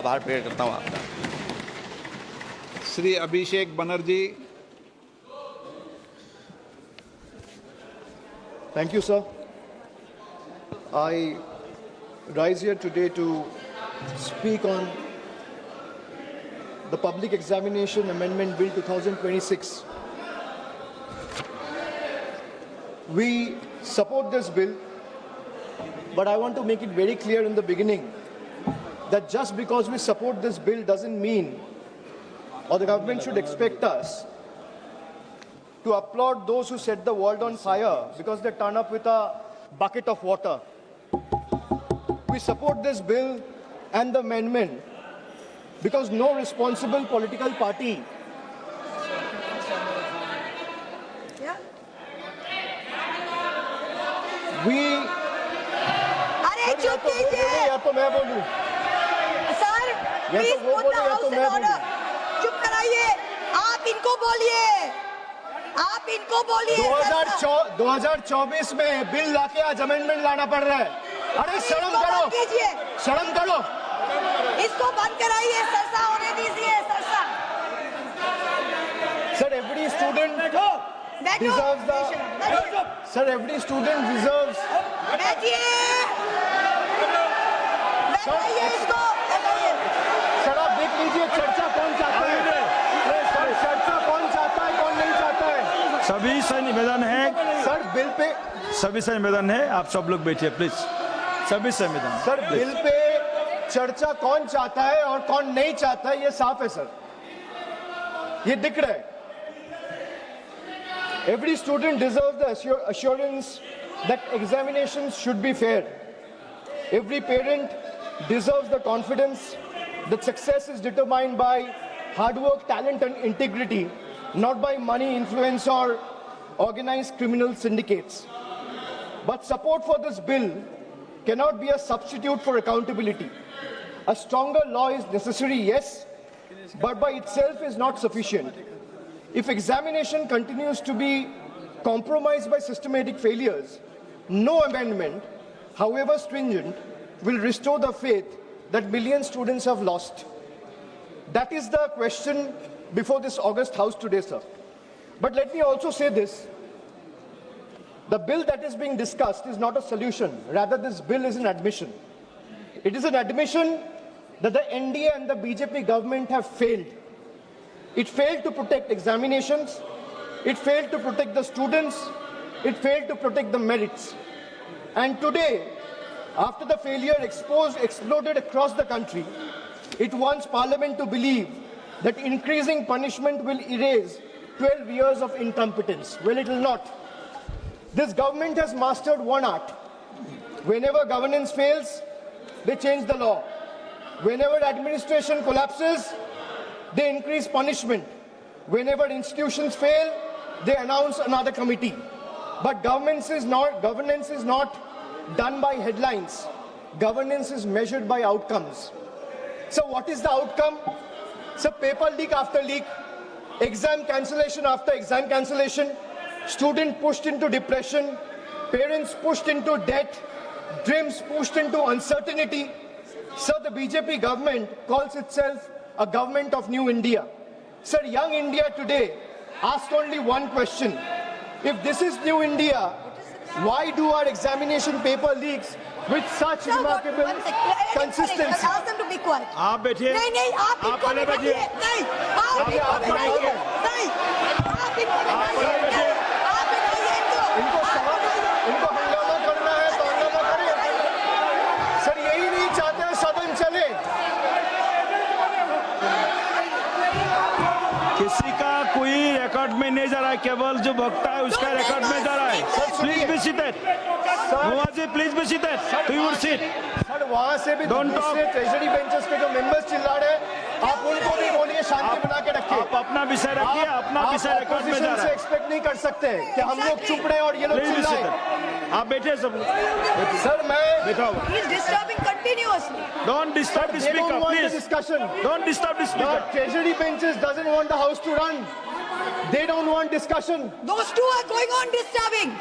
आभार प्रकट करता हूँ आपका। Shri Abhishek Banerjee. Thank you, sir. I rise here today to speak on the Public Examination Amendment Bill 2026. We support this bill, but I want to make it very clear in the beginning that just because we support this bill doesn't mean, or the government should expect us to applaud those who set the world on fire because they turn up with a bucket of water. We support this bill and the amendment because no responsible political party चुप कीजिए या तो मैं बोलूं sir, या तो वो बोले या तो मैं बोलूं। चुप कराइए, आप इनको बोलिए, आप इनको बोलिए। 2024 में बिल लाके आज अमेंडमेंट लाना पड़ रहा है। अरे शर्म करो, शर्म करो। इसको बंद कराइए, सरसा होने दीजिए, सरसा। Sir, every student deserves the. Sir, every student deserves. Sir आप देख लीजिए चर्चा कौन चाहता है, चर्चा कौन चाहता है, कौन नहीं चाहता है। सभी से निवेदन है सर बिल पे, सभी से निवेदन है, आप सब लोग बैठिए प्लीज। सभी से निवेदन। सर बिल पे चर्चा कौन चाहता है और कौन नहीं चाहता है ये साफ है सर, ये दिख रहा है। Every student deserves the assurance that examinations should be fair. Every parent deserves the confidence that success is determined by hard work, talent and integrity, not by money, influence or organized criminal syndicates. But support for this bill cannot be a substitute for accountability. A stronger law is necessary, yes, but by itself is not sufficient. If examination continues to be compromised by systematic failures, no amendment, however stringent, will restore the faith that million students have lost. That is the question before this August House today, sir. But let me also say this. The bill that is being discussed is not a solution. Rather, this bill is an admission. It is an admission that the NDA and the BJP government have failed. It failed to protect examinations. It failed to protect the students. It failed to protect the merits. And today, after the failure exploded across the country, it wants Parliament to believe that increasing punishment will erase 12 years of incompetence. Well, it will not. This government has mastered one art. Whenever governance fails, they change the law. Whenever administration collapses, they increase punishment. Whenever institutions fail, they announce another committee. But governance is not done by headlines. Governance is measured by outcomes. So what is the outcome? So paper leak after leak, exam cancellation after exam cancellation, student pushed into depression, parents pushed into debt, dreams pushed into uncertainty. So the BJP government calls itself a government of new India. Sir, young India today asks only one question. If this is new India, why do our examination paper leaks with such remarkable consistency? Ask them to be quiet. आप बैठिए। नहीं, आप पहले बैठिए। नहीं, आप इनको बैठाइए। इनको हंगामा करना है तो हंगामा करिए। सर यही नहीं चाहते सदन चले। किसी का कोई रिकॉर्ड में नहीं जा रहा है, केवल जो भक्ता है उसका रिकॉर्ड में जा रहा है। Please be seated. Mahua ji please be seated to your seat. Sir वहां से भी दूसरे ट्रेजरी बेंचेस के जो मेंबर्स चिल्ला रहे हैं, आप उनको भी बोलिए शांति बना के रखिए। आप अपना विषय रखिए, अपना विषय रिकॉर्ड में जा रहा है। एक्सपेक्ट नहीं कर सकते कि हम लोग चुप रहे और ये लोग चिल्लाएं। आप बैठे सब लोग। सर मैं बैठा हुआ। He is disturbing continuously. Don't disturb the speaker, please. Discussion. Don't disturb the The speaker. treasury benches doesn't want the house to run. They don't want discussion. Those two are going on disturbing.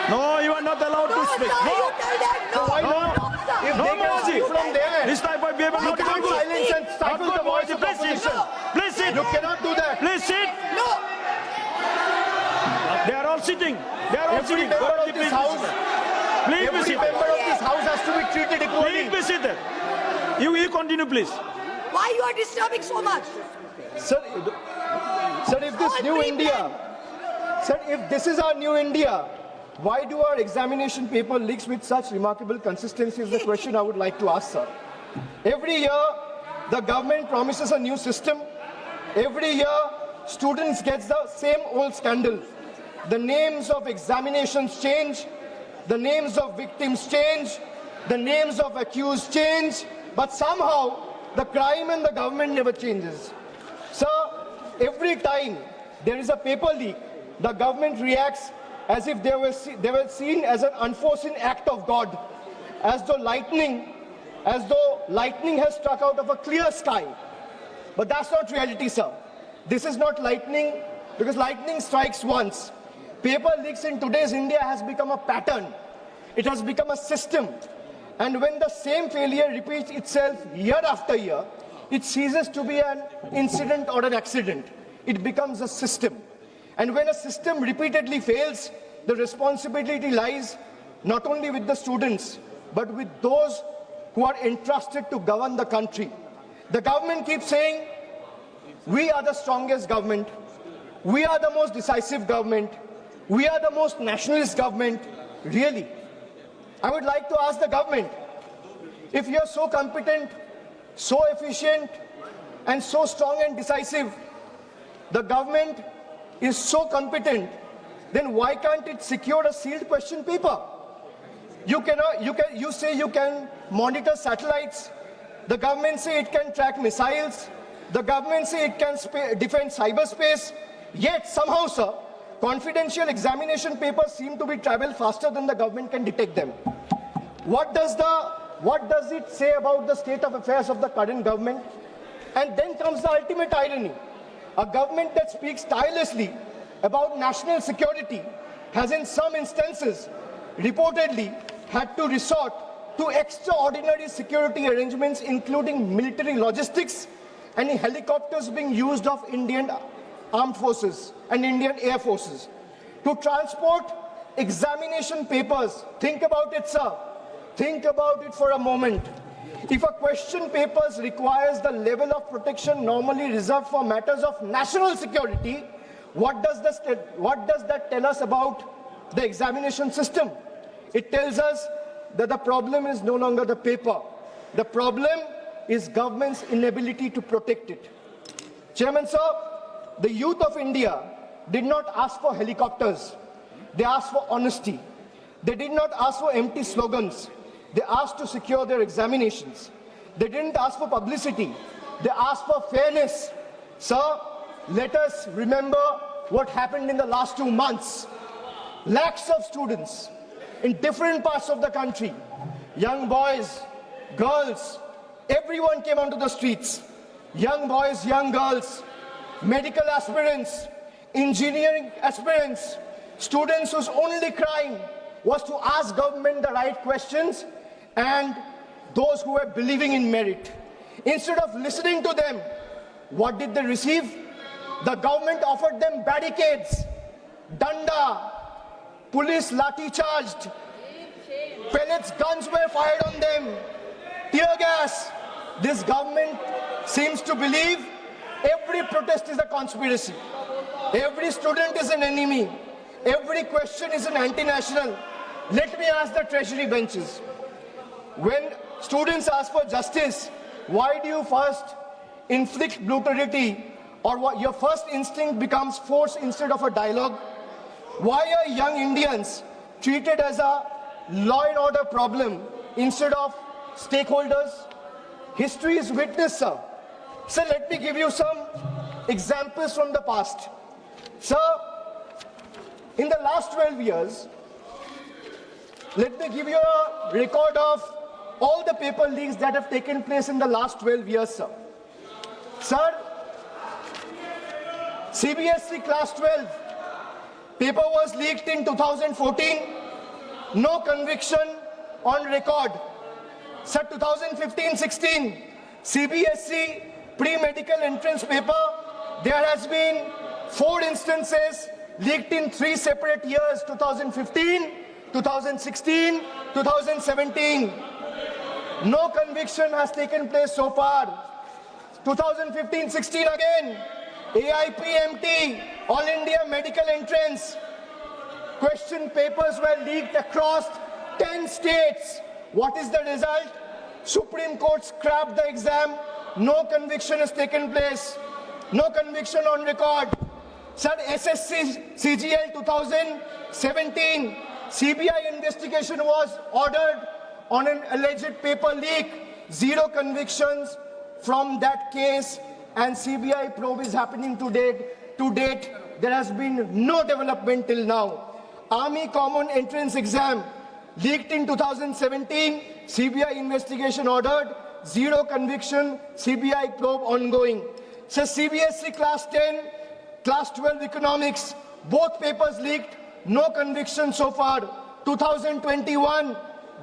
No, you are not allowed to speak. No, you tell them no. So why not? No, sir. if No, they can Mahua ji. speak from there, This type of behavior you not cannot good. silence and stifle Not the good, Mahua voice ji. of Please sit. opposition. Please sit. You cannot do that. Please sit. No. They are all sitting. They are all Every sitting. member Mahua of ji, this please be house, seated. Please be every seated. member of this house has to be treated equally. Please be seated. You continue, please. Why you are disturbing so much? Sir, if this All new three India, sir, if this is our new India, why do our examination paper leaks with such remarkable consistency is the question I would like to ask, sir. Every year, the government promises a new system. Every year, students get the same old scandal. The names of examinations change, the names of victims change, the names of accused change, but somehow the crime and the government never changes. Sir, every time there is a paper leak, the government reacts as if they were seen as an unforeseen act of God, as though lightning has struck out of a clear sky. But that's not reality, sir. This is not lightning, because lightning strikes once. Paper leaks in today's India has become a pattern. It has become a system. And when the same failure repeats itself year after year, it ceases to be an incident or an accident. It becomes a system. And when a system repeatedly fails, the responsibility lies not only with the students, but with those who are entrusted to govern the country. The government keeps saying, we are the strongest government, we are the most decisive government, we are the most nationalist government. Really? I would like to ask the government, if you are so competent, so efficient, and so strong and decisive, the government is so competent, then why can't it secure a sealed question paper? You say you can monitor satellites. The government say it can track missiles. The government say it can defend cyberspace. Yet somehow, sir, confidential examination papers seem to be travel faster than the government can detect them. What does it say about the state of affairs of the current government? And then comes the ultimate irony. A government that speaks tirelessly about national security has in some instances reportedly had to resort to extraordinary security arrangements, including military logistics and helicopters being used of Indian armed forces and Indian air forces to transport examination papers. Think about it, sir. Think about it for a moment. If a question paper requires the level of protection normally reserved for matters of national security, what does that tell us about the examination system? It tells us that the problem is no longer the paper. The problem is government's inability to protect it. Chairman, sir, the youth of India did not ask for helicopters. They asked for honesty. They did not ask for empty slogans. They asked to secure their examinations. They didn't ask for publicity. They asked for fairness. Sir, let us remember what happened in the last 2 months. Lakhs of students in different parts of the country, young boys, girls, everyone came onto the streets. Young boys, young girls, medical aspirants, engineering aspirants, students whose only crime was to ask government the right questions, and those who were believing in merit. Instead of listening to them, what did they receive? The government offered them barricades, danda, police lathi charged, pellets, guns were fired on them, tear gas. This government seems to believe every protest is a conspiracy. Every student is an enemy. Every question is an anti-national. Let me ask the treasury benches. When students ask for justice, why do you first inflict brutality, or what your first instinct becomes force instead of a dialogue? Why are young Indians treated as a law and order problem instead of stakeholders? History is witness, sir. Sir, let me give you some examples from the past. Sir, in the last 12 years, let me give you a record of all the paper leaks that have taken place in the last 12 years, sir. Sir, CBSE class 12 paper was leaked in 2014, no conviction on record. Sir, 2015-16, CBSE pre-medical entrance paper, there has been 4 instances leaked in 3 separate years, 2015, 2016, 2017. No conviction has taken place so far. 2015-16 again, AIPMT, All India Medical Entrance. Question papers were leaked across 10 states. What is the result? Supreme Court scrapped the exam. No conviction has taken place. No conviction on record. Sir, SSC CGL 2017, CBI investigation was ordered on an alleged paper leak. 0 convictions from that case, and CBI probe is happening to date. To date, there has been no development till now. Army Common Entrance Exam leaked in 2017, CBI investigation ordered, 0 conviction, CBI probe ongoing. So CBSE Class 10, Class 12 Economics, both papers leaked, no conviction so far. 2021,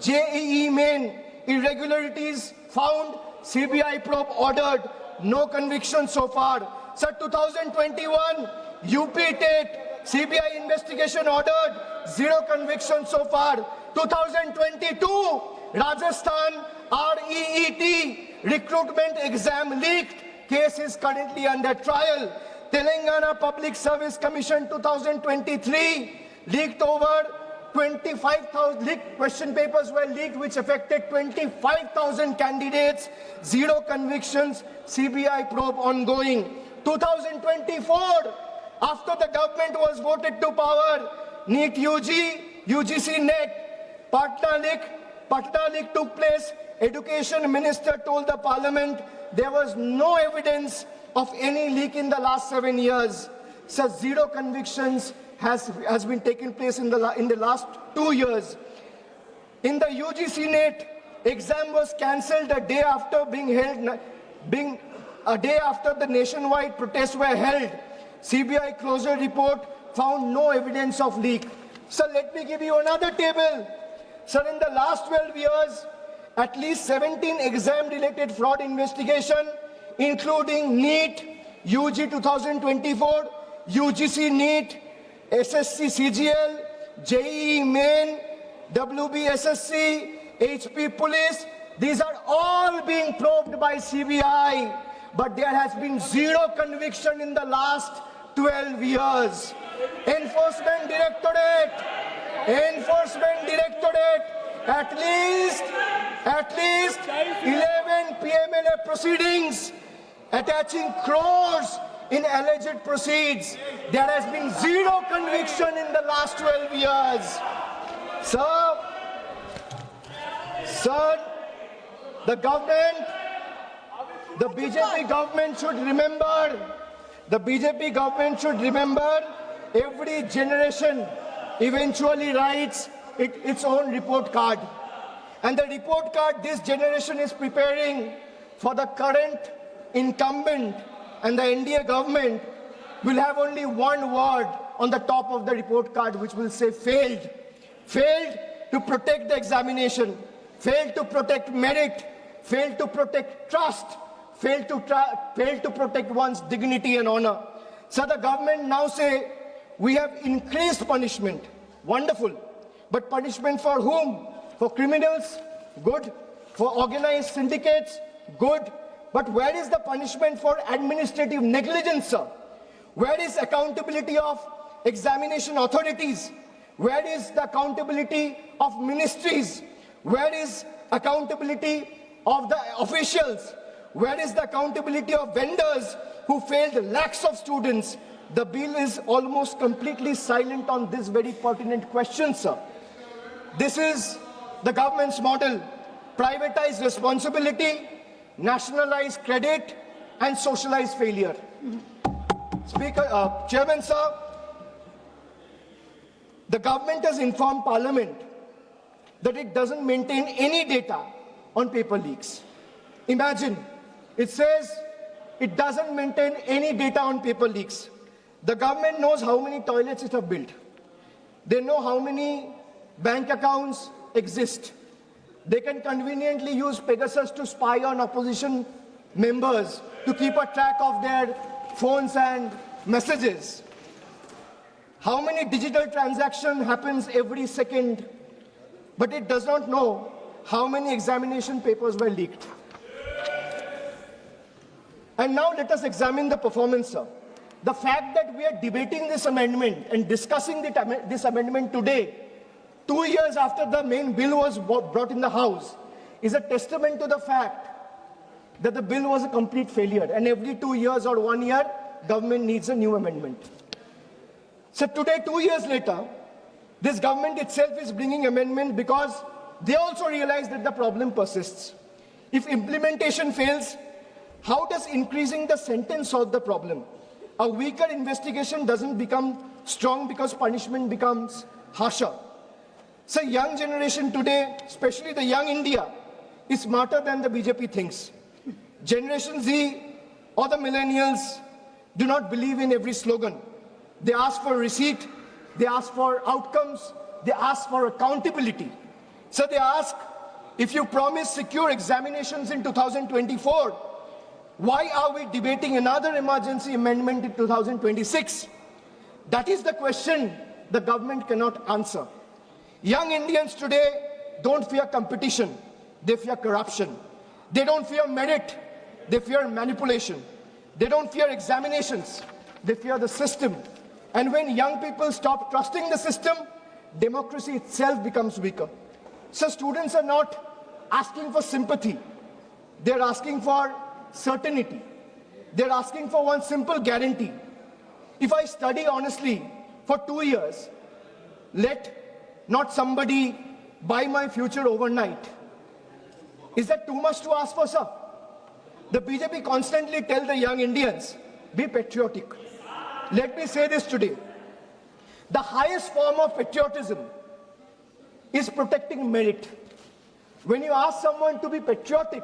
JEE Main, irregularities found, CBI probe ordered, no conviction so far. Sir, 2021, UP TET, CBI investigation ordered, 0 conviction so far. 2022, Rajasthan REET, recruitment exam leaked, case is currently under trial. Telangana Public Service Commission 2023, leaked over 25,000 question papers were leaked which affected 25,000 candidates, 0 convictions, CBI probe ongoing. 2024, after the government was voted to power, NEET UG, UGC NET, Patna leak took place. Education Minister told the Parliament there was no evidence of any leak in the last 7 years. So 0 convictions has been taking place in the last 2 years. In the UGC NET, exam was cancelled a day after a day after the nationwide protests were held. CBI closure report found no evidence of leak. So let me give you another table. Sir, in the last 12 years, at least 17 exam-related fraud investigation, including NEET, UG 2024, UGC NEET, SSC CGL, JEE Main, WBSSC, HP Police, these are all being probed by CBI, but there has been 0 conviction in the last 12 years. Enforcement Directorate, at least 11 PMLA proceedings attaching crores in alleged proceeds. There has been 0 conviction in the last 12 years. Sir, the BJP government should remember, every generation eventually writes its own report card. And the report card this generation is preparing for the current incumbent and the NDA government will have only one word on the top of the report card, which will say failed. Failed to protect the examination, failed to protect merit, failed to protect trust, failed to protect one's dignity and honor. So the government now say, we have increased punishment. Wonderful. But punishment for whom? For criminals? Good. For organized syndicates? Good. But where is the punishment for administrative negligence, sir? Where is accountability of examination authorities? Where is the accountability of ministries? Where is accountability of the officials? Where is the accountability of vendors who failed lakhs of students? The bill is almost completely silent on this very pertinent question, sir. This is the government's model: privatize responsibility, nationalize credit, and socialize failure. Chairman, sir, the government has informed Parliament that it doesn't maintain any data on paper leaks. Imagine, it says it doesn't maintain any data on paper leaks. The government knows how many toilets it has built. They know how many bank accounts exist. They can conveniently use Pegasus to spy on opposition members, to keep a track of their phones and messages. How many digital transactions happens every second, but it does not know how many examination papers were leaked. And now let us examine the performance, sir. The fact that we are debating this amendment and discussing this amendment today, 2 years after the main bill was brought in the House, is a testament to the fact that the bill was a complete failure, and every 2 years or 1 year, government needs a new amendment. So today, 2 years later, this government itself is bringing amendment because they also realize that the problem persists. If implementation fails, how does increasing the sentence solve the problem? A weaker investigation doesn't become strong because punishment becomes harsher. So young generation today, especially the young India, is smarter than the BJP thinks. Generation Z or the millennials do not believe in every slogan. They ask for receipt, they ask for outcomes, they ask for accountability. So they ask, if you promise secure examinations in 2024, why are we debating another emergency amendment in 2026? That is the question the government cannot answer. Young Indians today don't fear competition, they fear corruption. They don't fear merit, they fear manipulation. They don't fear examinations, they fear the system. And when young people stop trusting the system, democracy itself becomes weaker. So students are not asking for sympathy, they're asking for certainty. They're asking for one simple guarantee. If I study honestly for 2 years, let not somebody buy my future overnight. Is that too much to ask for, sir? The BJP constantly tell the young Indians, be patriotic. Let me say this today. The highest form of patriotism is protecting merit. When you ask someone to be patriotic,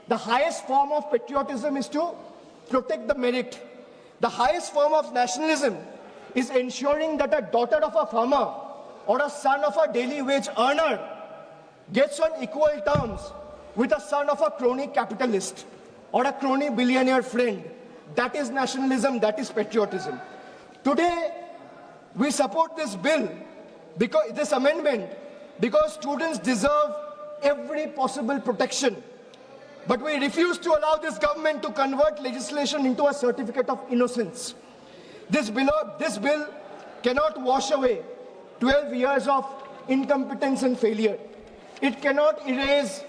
the highest form of patriotism is to protect the merit. The highest form of nationalism is ensuring that a daughter of a farmer or a son of a daily wage earner gets on equal terms with a son of a crony capitalist or a crony billionaire friend. That is nationalism, that is patriotism. Today, we support this bill, this amendment, because students deserve every possible protection. But we refuse to allow this government to convert legislation into a certificate of innocence. This bill cannot wash away 12 years of incompetence and failure. It cannot erase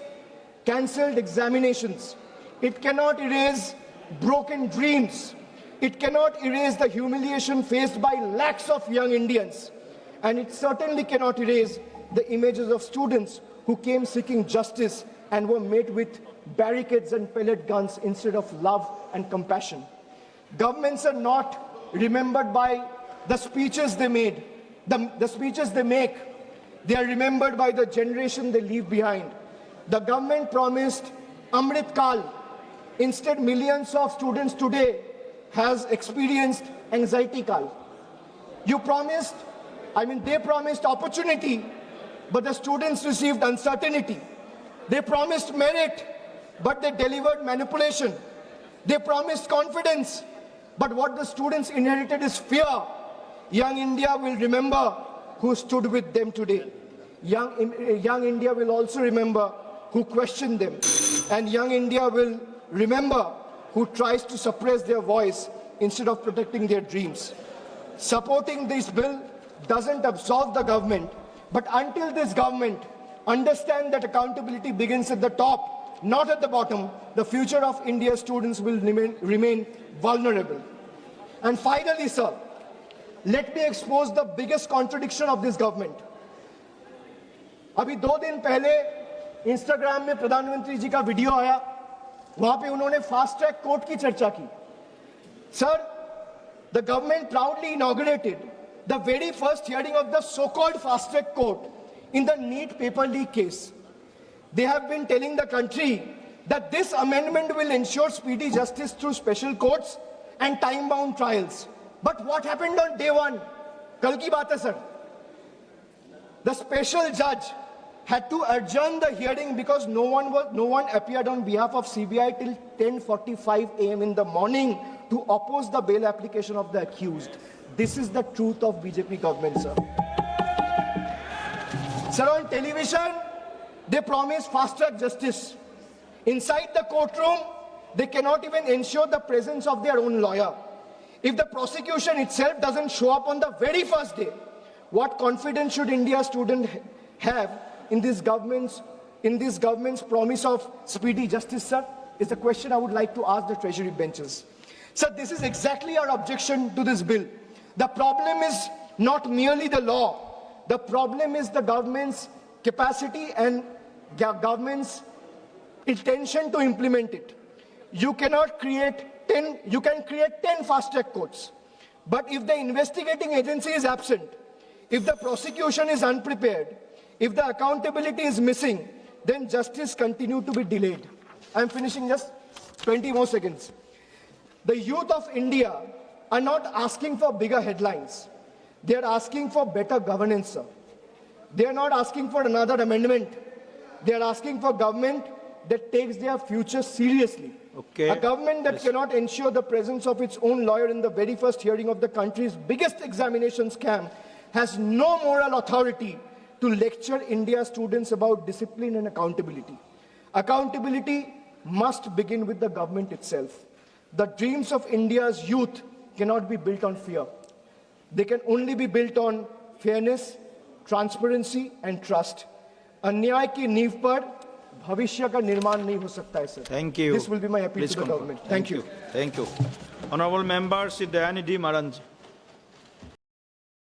cancelled examinations. It cannot erase broken dreams. It cannot erase the humiliation faced by lakhs of young Indians. And it certainly cannot erase the images of students who came seeking justice and were met with barricades and pellet guns instead of love and compassion. Governments are not remembered by the speeches they made, the speeches they make. They are remembered by the generation they leave behind. The government promised Amrit Kal. Instead, millions of students today has experienced anxiety Kal. They promised opportunity, but the students received uncertainty. They promised merit, but they delivered manipulation. They promised confidence, but what the students inherited is fear. Young India will remember who stood with them today. Young India will also remember who questioned them. And young India will remember who tries to suppress their voice instead of protecting their dreams. Supporting this bill doesn't absolve the government, but until this government understands that accountability begins at the top, not at the bottom, the future of India's students will remain vulnerable. And finally, sir, let me expose the biggest contradiction of this government. अभी 2 दिन पहले Instagram में प्रधानमंत्री जी का video आया, वहां पे उन्होंने फास्ट ट्रैक कोर्ट की चर्चा की. Sir, the government proudly inaugurated the very first hearing of the so-called fast track court in the NEET paper leak case. They have been telling the country that this amendment will ensure speedy justice through special courts and time-bound trials. But what happened on day one? Kal ki baat hai, sir. The special judge had to adjourn the hearing because no one appeared on behalf of CBI till 10:45 a.m. in the morning to oppose the bail application of the accused. This is the truth of BJP government, sir. Sir, on television, they promise fast-track justice. Inside the courtroom, they cannot even ensure the presence of their own lawyer. If the prosecution itself doesn't show up on the very first day, what confidence should India's student have in this government's promise of speedy justice, sir? Is the question I would like to ask the Treasury benches. Sir, this is exactly our objection to this bill. The problem is not merely the law. The problem is the government's capacity and government's intention to implement it. You can create 10 fast-track courts. But if the investigating agency is absent, if the prosecution is unprepared, if the accountability is missing, then justice continues to be delayed. I'm finishing just 20 more seconds. The youth of India are not asking for bigger headlines. They are asking for better governance, sir. They are not asking for another amendment. They are asking for government that takes their future seriously. Okay. A government that cannot ensure the presence of its own lawyer in the very first hearing of the country's biggest examination scam has no moral authority to lecture India's students about discipline and accountability. Accountability must begin with the government itself. The dreams of India's youth cannot be built on fear. They can only be built on fairness, transparency and trust. अन्याय की नींव पर भविष्य का निर्माण नहीं हो सकता है, sir. Thank you. This will be my appeal Please to the conclude. government. Thank you. Thank you. Honorable Member, Sri Dayanidhi Maranji.